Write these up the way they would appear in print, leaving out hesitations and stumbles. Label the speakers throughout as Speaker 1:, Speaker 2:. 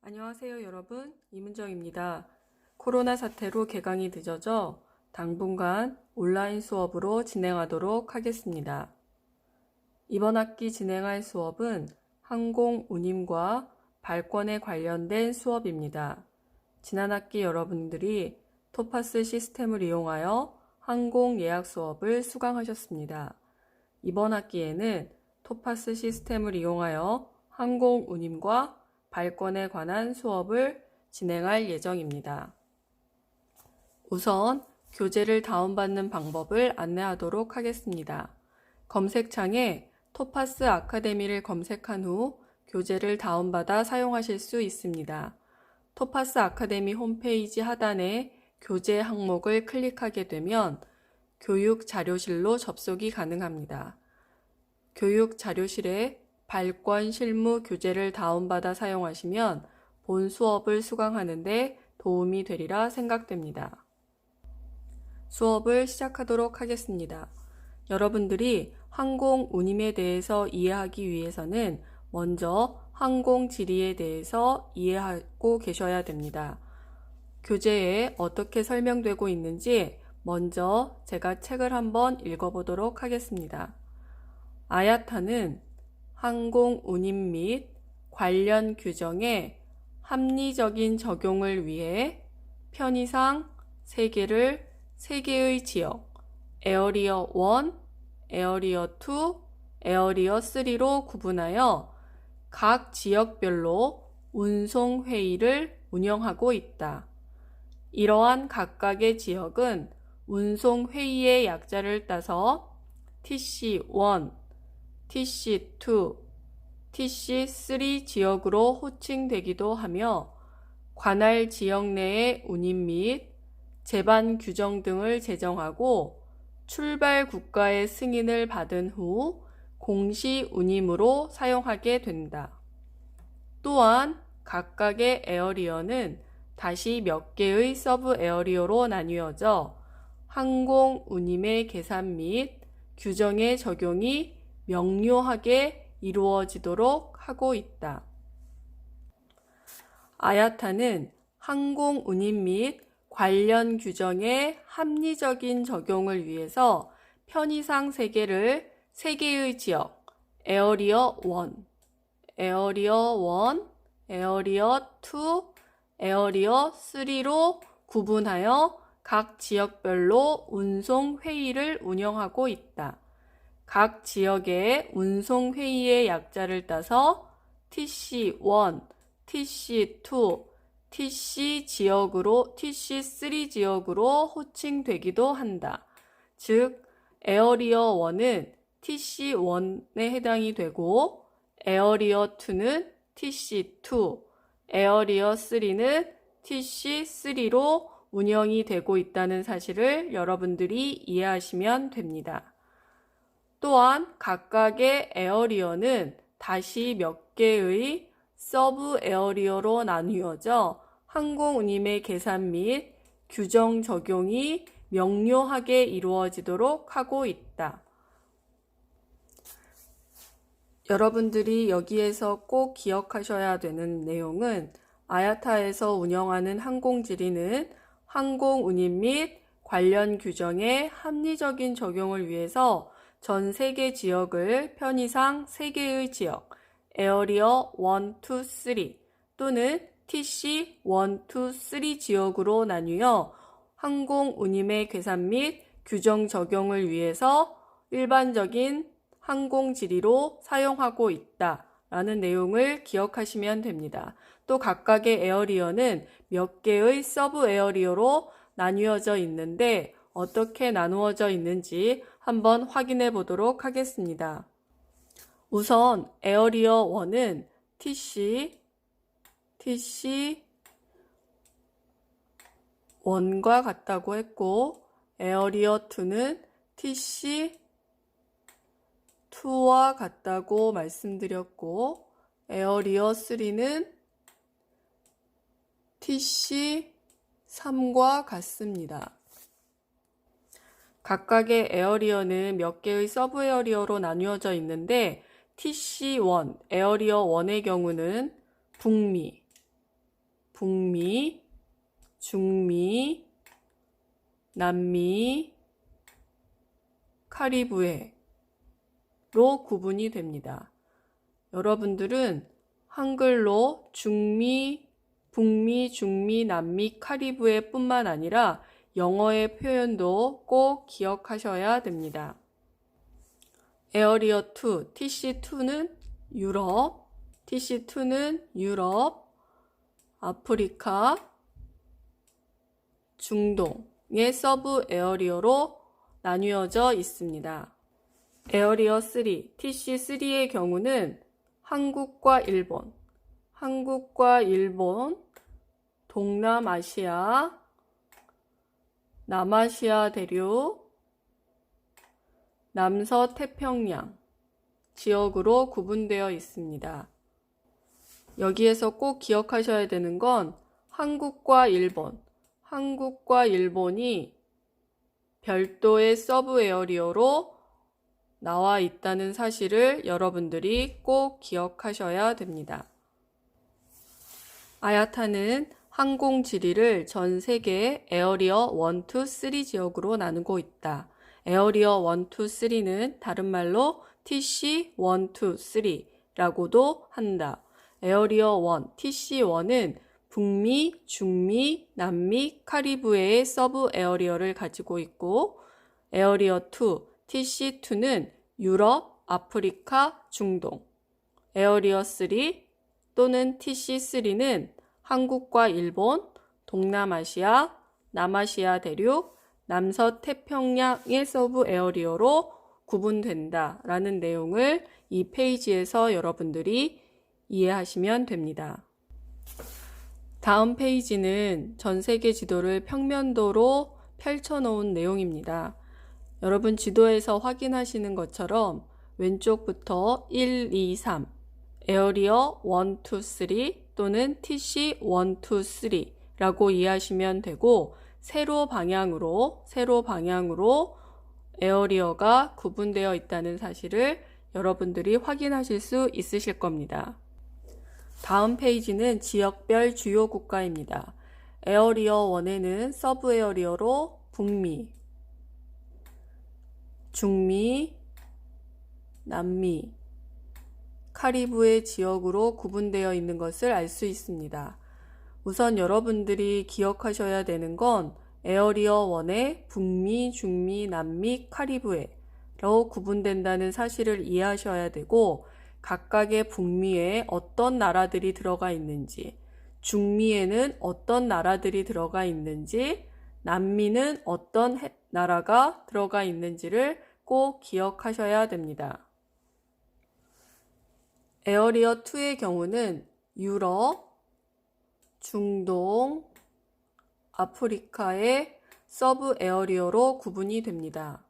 Speaker 1: 안녕하세요 여러분, 이문정입니다. 코로나 사태로 개강이 늦어져 당분간 온라인 수업으로 진행하도록 하겠습니다. 이번 학기 진행할 수업은 항공 운임과 발권에 관련된 수업입니다. 지난 학기 여러분들이 토파스 시스템을 이용하여 항공 예약 수업을 수강하셨습니다. 이번 학기에는 토파스 시스템을 이용하여 항공 운임과 발권에 관한 수업을 진행할 예정입니다. 우선 교재를 다운받는 방법을 안내하도록 하겠습니다. 검색창에 토파스 아카데미를 검색한 후 교재를 다운받아 사용하실 수 있습니다. 토파스 아카데미 홈페이지 하단에 교재 항목을 클릭하게 되면 교육 자료실로 접속이 가능합니다. 교육 자료실에 발권 실무 교재를 다운받아 사용하시면 본 수업을 수강하는 데 도움이 되리라 생각됩니다. 수업을 시작하도록 하겠습니다. 여러분들이 항공 운임에 대해서 이해하기 위해서는 먼저 항공 지리에 대해서 이해하고 계셔야 됩니다. 교재에 어떻게 설명되고 있는지 먼저 제가 책을 한번 읽어보도록 하겠습니다. 아야타는 항공 운임 및 관련 규정의 합리적인 적용을 위해 편의상 세 개의 지역, 에어리어 1, 에어리어 2, 에어리어 3로 구분하여 각 지역별로 운송회의를 운영하고 있다. 이러한 각각의 지역은 운송회의의 약자를 따서 TC1, TC2, TC3 지역으로 호칭되기도 하며 관할 지역 내의 운임 및 제반 규정 등을 제정하고 출발 국가의 승인을 받은 후 공시 운임으로 사용하게 된다. 또한 각각의 에어리어는 다시 몇 개의 서브 에어리어로 나뉘어져 항공 운임의 계산 및 규정의 적용이 명료하게 이루어지도록 하고 있다. 아야타는 항공 운임 및 관련 규정의 합리적인 적용을 위해서 편의상 세 개의 지역, 에어리어 1, 에어리어 1, 에어리어 2, 에어리어 3로 구분하여 각 지역별로 운송회의를 운영하고 있다. 각 지역의 운송회의의 약자를 따서 TC1, TC2, TC3 지역으로 호칭되기도 한다. 즉, 에어리어 1은 TC1에 해당이 되고, 에어리어 2는 TC2, 에어리어 3는 TC3로 운영이 되고 있다는 사실을 여러분들이 이해하시면 됩니다. 또한 각각의 에어리어는 다시 몇 개의 서브 에어리어로 나뉘어져 항공 운임의 계산 및 규정 적용이 명료하게 이루어지도록 하고 있다. 여러분들이 여기에서 꼭 기억하셔야 되는 내용은 아야타에서 운영하는 항공지리는 항공 운임 및 관련 규정의 합리적인 적용을 위해서 전 세계 지역을 편의상 3개의 지역, 에어리어 1, 2, 3 또는 TC 1, 2, 3 지역으로 나뉘어 항공 운임의 계산 및 규정 적용을 위해서 일반적인 항공 지리로 사용하고 있다 라는 내용을 기억하시면 됩니다. 또 각각의 에어리어는 몇 개의 서브 에어리어로 나뉘어져 있는데 어떻게 나누어져 있는지 한번 확인해 보도록 하겠습니다. 우선 에어리어 1은 TC1과 같다고 했고 에어리어 2는 TC2와 같다고 말씀드렸고 에어리어 3는 TC3과 같습니다. 각각의 에어리어는 몇 개의 서브 에어리어로 나뉘어져 있는데 TC1, 에어리어 1의 경우는 북미, 북미, 중미, 남미, 카리브해로 구분이 됩니다. 여러분들은 한글로 중미, 북미, 중미, 남미, 카리브해 뿐만 아니라 영어의 표현도 꼭 기억하셔야 됩니다. 에어리어 2, TC2는 유럽, TC2는 유럽, 아프리카, 중동의 서브 에어리어로 나뉘어져 있습니다. 에어리어 3, TC3의 경우는 한국과 일본, 동남아시아, 남아시아 대륙, 남서태평양 지역으로 구분되어 있습니다. 여기에서 꼭 기억하셔야 되는 건 한국과 일본이 별도의 서브 에어리어로 나와 있다는 사실을 여러분들이 꼭 기억하셔야 됩니다. 아야타는 항공 지리를 전 세계 에어리어 1, 2, 3 지역으로 나누고 있다. 에어리어 1, 2, 3는 다른 말로 TC 1, 2, 3라고도 한다. 에어리어 1, TC1은 북미, 중미, 남미, 카리브해의 서브 에어리어를 가지고 있고 에어리어 2, TC2는 유럽, 아프리카, 중동. 에어리어 3 또는 TC3는 한국과 일본, 동남아시아, 남아시아 대륙, 남서태평양의 서브 에어리어로 구분된다라는 내용을 이 페이지에서 여러분들이 이해하시면 됩니다. 다음 페이지는 전 세계 지도를 평면도로 펼쳐놓은 내용입니다. 여러분 지도에서 확인하시는 것처럼 왼쪽부터 1, 2, 3, 에어리어 1, 2, 3 또는 TC 1, 2, 3라고 이해하시면 되고 세로 방향으로 에어리어가 구분되어 있다는 사실을 여러분들이 확인하실 수 있으실 겁니다. 다음 페이지는 지역별 주요 국가입니다. 에어리어 1에는 서브 에어리어로 북미, 중미, 남미, 카리브해 지역으로 구분되어 있는 것을 알 수 있습니다. 우선 여러분들이 기억하셔야 되는 건 에어리어 1의 북미, 중미, 남미, 카리브해로 구분된다는 사실을 이해하셔야 되고 각각의 북미에 어떤 나라들이 들어가 있는지, 중미에는 어떤 나라들이 들어가 있는지, 남미는 어떤 나라가 들어가 있는지를 꼭 기억하셔야 됩니다. 에어리어 2의 경우는 유럽, 중동, 아프리카의 서브 에어리어로 구분이 됩니다.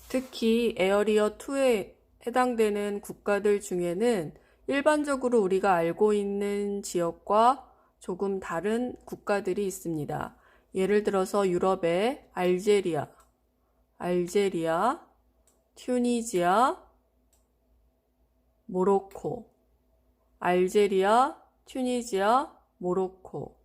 Speaker 1: 특히 에어리어 2에 해당되는 국가들 중에는 일반적으로 우리가 알고 있는 지역과 조금 다른 국가들이 있습니다. 예를 들어서 유럽의 알제리아, 튜니지아, 모로코, 알제리아, 튜니지아, 모로코.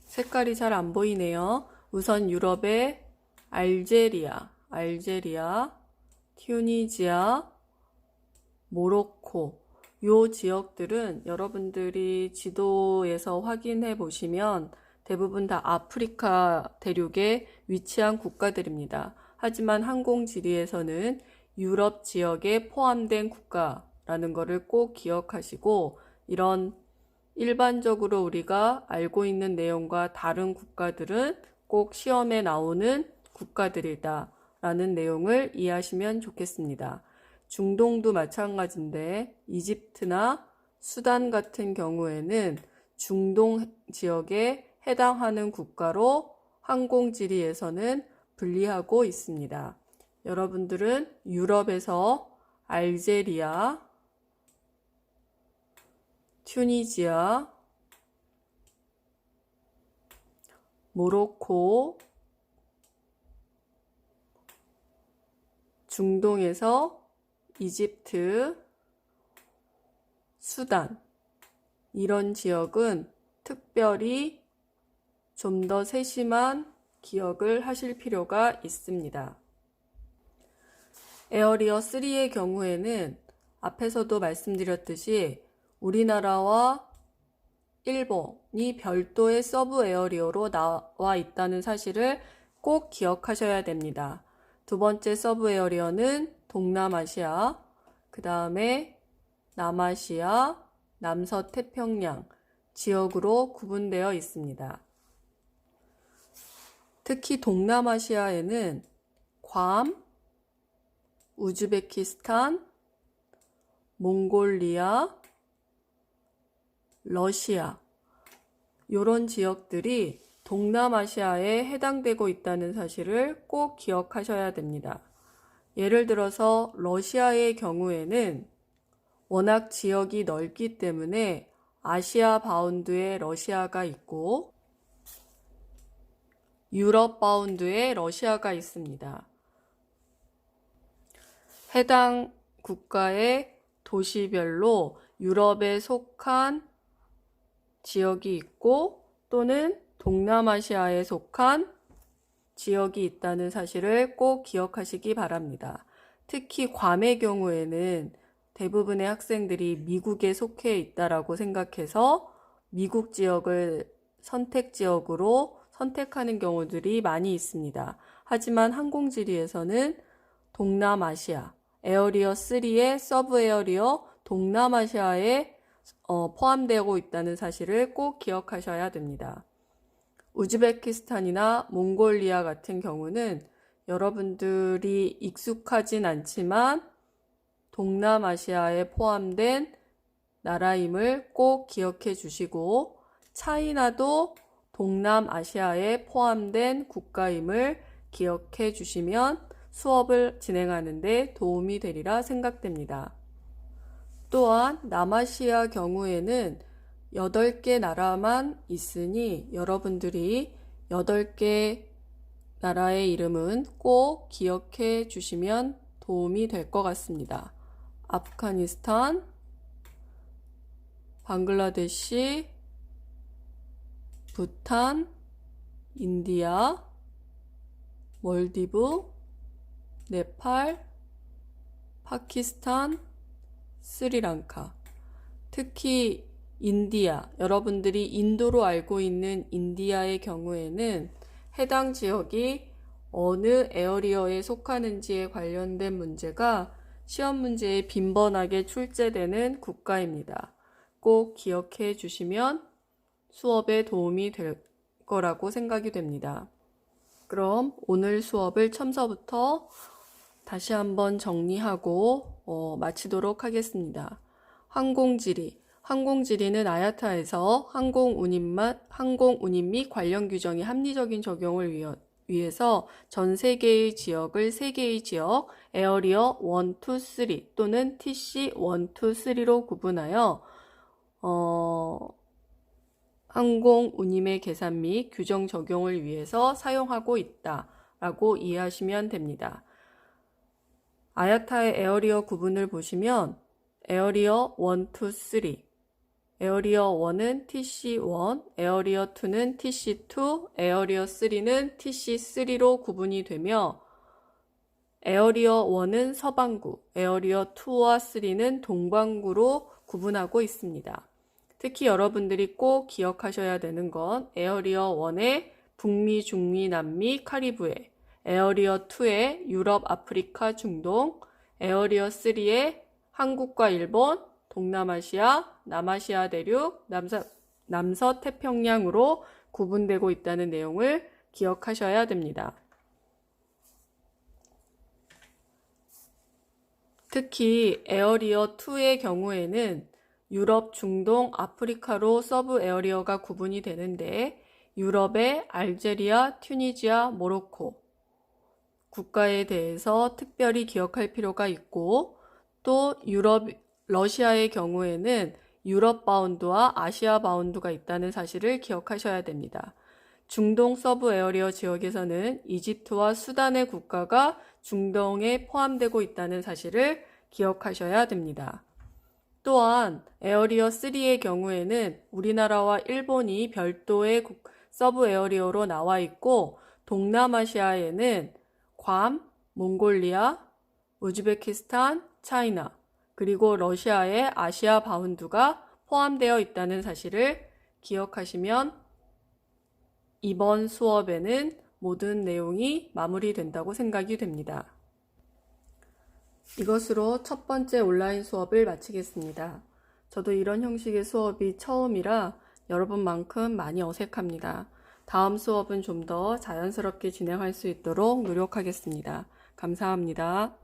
Speaker 1: 색깔이 잘 안 보이네요. 우선 유럽의 알제리아, 튜니지아, 모로코. 요 지역들은 여러분들이 지도에서 확인해 보시면 대부분 다 아프리카 대륙에 위치한 국가들입니다. 하지만 항공지리에서는 유럽 지역에 포함된 국가라는 것을 꼭 기억하시고 이런 일반적으로 우리가 알고 있는 내용과 다른 국가들은 꼭 시험에 나오는 국가들이다 라는 내용을 이해하시면 좋겠습니다. 중동도 마찬가지인데 이집트나 수단 같은 경우에는 중동 지역에 해당하는 국가로 항공지리에서는 분리하고 있습니다. 여러분들은 유럽에서 알제리아, 튜니지아, 모로코, 중동에서 이집트, 수단, 이런 지역은 특별히 좀 더 세심한 기억을 하실 필요가 있습니다. 에어리어 3의 경우에는 앞에서도 말씀드렸듯이 우리나라와 일본이 별도의 서브 에어리어로 나와 있다는 사실을 꼭 기억하셔야 됩니다. 두 번째 서브 에어리어는 동남아시아, 그 다음에 남아시아, 남서태평양 지역으로 구분되어 있습니다. 특히 동남아시아에는 괌, 우즈베키스탄, 몽골리아, 러시아 이런 지역들이 동남아시아에 해당되고 있다는 사실을 꼭 기억하셔야 됩니다. 예를 들어서 러시아의 경우에는 워낙 지역이 넓기 때문에 아시아 바운드에 러시아가 있고 유럽 바운드에 러시아가 있습니다. 해당 국가의 도시별로 유럽에 속한 지역이 있고 또는 동남아시아에 속한 지역이 있다는 사실을 꼭 기억하시기 바랍니다. 특히 괌의 경우에는 대부분의 학생들이 미국에 속해 있다라고 생각해서 미국 지역을 선택 지역으로 선택하는 경우들이 많이 있습니다. 하지만 항공지리에서는 동남아시아, 에어리어 3의 서브 에어리어 동남아시아에 포함되고 있다는 사실을 꼭 기억하셔야 됩니다. 우즈베키스탄이나 몽골리아 같은 경우는 여러분들이 익숙하진 않지만 동남아시아에 포함된 나라임을 꼭 기억해 주시고 차이나도 동남아시아에 포함된 국가임을 기억해 주시면 수업을 진행하는 데 도움이 되리라 생각됩니다. 또한 남아시아 경우에는 8개 나라만 있으니 여러분들이 8개 나라의 이름은 꼭 기억해 주시면 도움이 될 것 같습니다. 아프가니스탄, 방글라데시, 부탄, 인디아, 몰디브, 네팔, 파키스탄, 스리랑카. 특히 인디아, 여러분들이 인도로 알고 있는 인디아의 경우에는 해당 지역이 어느 에어리어에 속하는지에 관련된 문제가 시험 문제에 빈번하게 출제되는 국가입니다. 꼭 기억해 주시면 수업에 도움이 될 거라고 생각이 됩니다. 그럼 오늘 수업을 처음서부터 다시 한번 정리하고 마치도록 하겠습니다. 항공지리는 아야타에서 항공운임 및 관련 규정의 합리적인 적용을 위해서 전 세계의 지역을 3개의 지역, 에어리어 1, 2, 3 또는 TC 1, 2, 3로 구분하여 항공운임의 계산 및 규정 적용을 위해서 사용하고 있다라고 이해하시면 됩니다. 아야타의 에어리어 구분을 보시면 에어리어 1, 2, 3 에어리어 1은 TC1, 에어리어 2는 TC2, 에어리어 3는 TC3로 구분이 되며 에어리어 1은 서반구, 에어리어 2와 3는 동반구로 구분하고 있습니다. 특히 여러분들이 꼭 기억하셔야 되는 건 에어리어 1의 북미, 중미, 남미, 카리브해, 에어리어 2의 유럽, 아프리카, 중동, 에어리어 3의 한국과 일본, 동남아시아, 남아시아 대륙, 남서태평양으로 구분되고 있다는 내용을 기억하셔야 됩니다. 특히 에어리어 2의 경우에는 유럽, 중동, 아프리카로 서브 에어리어가 구분이 되는데 유럽의 알제리아, 튀니지아, 모로코 국가에 대해서 특별히 기억할 필요가 있고 또 러시아의 경우에는 유럽 바운드와 아시아 바운드가 있다는 사실을 기억하셔야 됩니다. 중동 서브 에어리어 지역에서는 이집트와 수단의 국가가 중동에 포함되고 있다는 사실을 기억하셔야 됩니다. 또한 에어리어 3의 경우에는 우리나라와 일본이 별도의 서브 에어리어로 나와 있고 동남아시아에는 괌, 몽골리아, 우즈베키스탄, 차이나, 그리고 러시아의 아시아 바운드가 포함되어 있다는 사실을 기억하시면 이번 수업에는 모든 내용이 마무리된다고 생각이 됩니다. 이것으로 첫 번째 온라인 수업을 마치겠습니다. 저도 이런 형식의 수업이 처음이라 여러분만큼 많이 어색합니다. 다음 수업은 좀 더 자연스럽게 진행할 수 있도록 노력하겠습니다. 감사합니다.